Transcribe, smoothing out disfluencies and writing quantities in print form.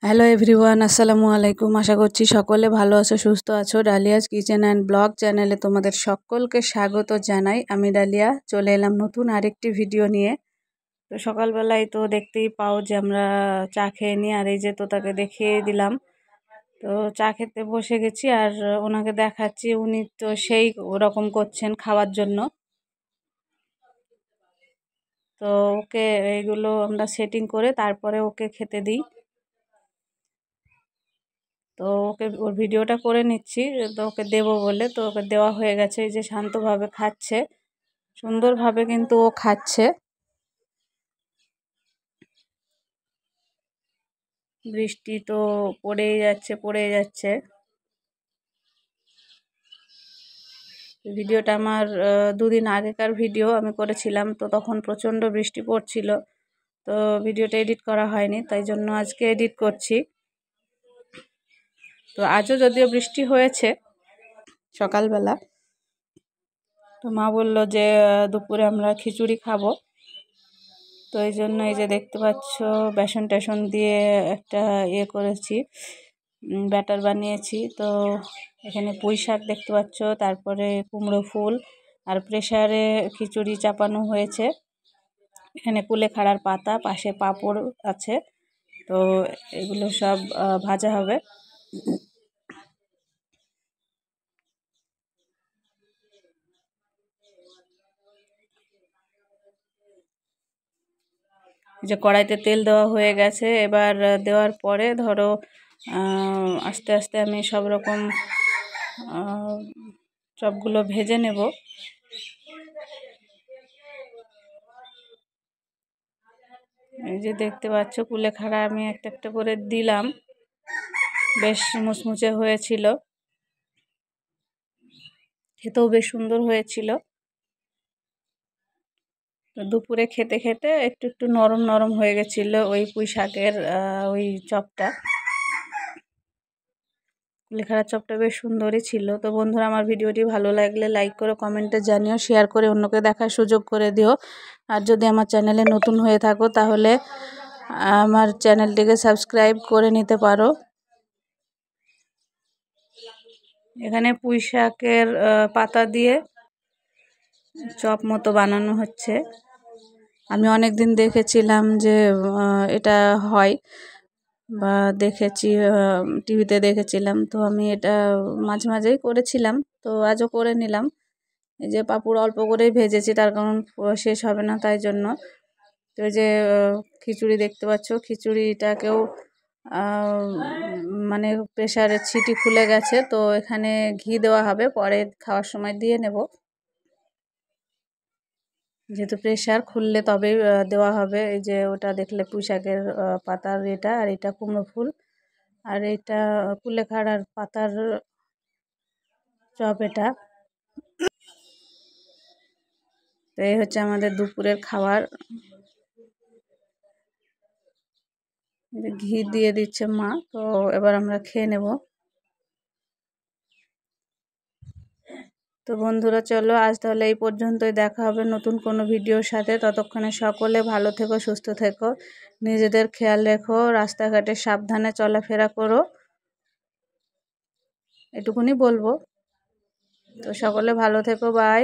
Hello everyone, আসসালামু আলাইকুম। আশা করছি সকলে ভালো আছো, সুস্থ আছো। ডালিয়াস কিচেন অ্যান্ড ব্লগ চ্যানেলে তোমাদের সকলকে স্বাগত জানাই। আমি ডালিয়া চলে এলাম নতুন আরেকটি ভিডিও নিয়ে। তো সকালবেলায় তো দেখতেই পাও যে আমরা চা খেয়ে নিই, আর এই যে তোতাকে দেখিয়ে দিলাম। তো চা খেতে বসে গেছি আর ওনাকে দেখাচ্ছি, উনি তো সেই ওরকম করছেন খাওয়ার জন্য। তো ওকে এইগুলো আমরা সেটিং করে তারপরে ওকে খেতে দিই। তো ওকে ওর ভিডিওটা করে নিচ্ছি, তো ওকে দেবো বলে। তো ওকে দেওয়া হয়ে গেছে, এই যে শান্তভাবে খাচ্ছে, সুন্দরভাবে কিন্তু ও খাচ্ছে। বৃষ্টি তো পড়েই যাচ্ছে। ভিডিওটা আমার দুদিন আগেকার ভিডিও আমি করেছিলাম, তো তখন প্রচণ্ড বৃষ্টি পড়ছিল। তো ভিডিওটা এডিট করা হয়নি, তাই জন্য আজকে এডিট করছি। তো আজও যদিও বৃষ্টি হয়েছে সকালবেলা, তো মা বলল যে দুপুরে আমরা খিচুড়ি খাবো। তো এই জন্য এই যে দেখতে পাচ্ছ বেসন টেসন দিয়ে একটা করেছি, ব্যাটার বানিয়েছি। তো এখানে পুঁই শাক দেখতে পাচ্ছ, তারপরে কুমড়ো ফুল, আর প্রেসারে খিচুড়ি চাপানো হয়েছে। এখানে কুলেখাড়ার পাতা, পাশে পাঁপড় আছে। তো এগুলো সব ভাজা হবে। যে কড়াইতে তেল দেওয়া হয়ে গেছে, এবার দেওয়ার পরে ধরো আস্তে আস্তে আমি সব রকম সবগুলো ভেজে নেব। এই যে দেখতে পাচ্ছ কুলেখাড়া আমি একটা একটা করে দিলাম, বেশ মুচমুচে হয়েছিল, খেতেও বেশ সুন্দর হয়েছিল। তো দুপুরে খেতে খেতে একটু একটু নরম নরম হয়ে গেছিলো ওই পুঁই শাকের ওই চপটা। কুলেখাড়ার চপটা বেশ সুন্দরই ছিল। তো বন্ধুরা, আমার ভিডিওটি ভালো লাগলে লাইক করো, কমেন্টে জানিও, শেয়ার করে অন্যকে দেখার সুযোগ করে দিও। আর যদি আমার চ্যানেলে নতুন হয়ে থাকো তাহলে আমার চ্যানেলটিকে সাবস্ক্রাইব করে নিতে পারো। এখানে পুঁই শাকের পাতা দিয়ে চপ মতো বানানো হচ্ছে। আমি অনেক দিন দেখেছিলাম যে এটা হয়, বা দেখেছি টিভিতে দেখেছিলাম। তো আমি এটা মাঝে মাঝেই করেছিলাম, তো আজও করে নিলাম। এই যে পাঁপড় অল্প করেই ভেজেছি, তার কারণ শেষ হবে না, তাই জন্য। তো এই যে খিচুড়ি দেখতে পাচ্ছ, খিচুড়িটাকেও মানে প্রেসারের ছিটি খুলে গেছে, তো এখানে ঘি দেওয়া হবে, পরে খাওয়ার সময় দিয়ে নেব। যেহেতু প্রেসার খুললে তবেই দেওয়া হবে। এই যে ওটা দেখলে পুঁই শাকের পাতার এটা, আর এটা কুমড়ো ফুল, আর এটা কুলেখাড়ার পাতার চপ এটা। তো এই হচ্ছে আমাদের দুপুরের খাবার। ঘি দিয়ে দিচ্ছে মা, তো এবার আমরা খেয়ে নেব। তো বন্ধুরা চলো, আজ তাহলে এই পর্যন্তই। দেখা হবে নতুন কোনো ভিডিওর সাথে। ততক্ষণে সকলে ভালো থেকো, সুস্থ থেকো, নিজেদের খেয়াল রেখো, রাস্তাঘাটে সাবধানে চলাফেরা করো, এটুকুনি বলবো। তো সকলে ভালো থেকো, বাই।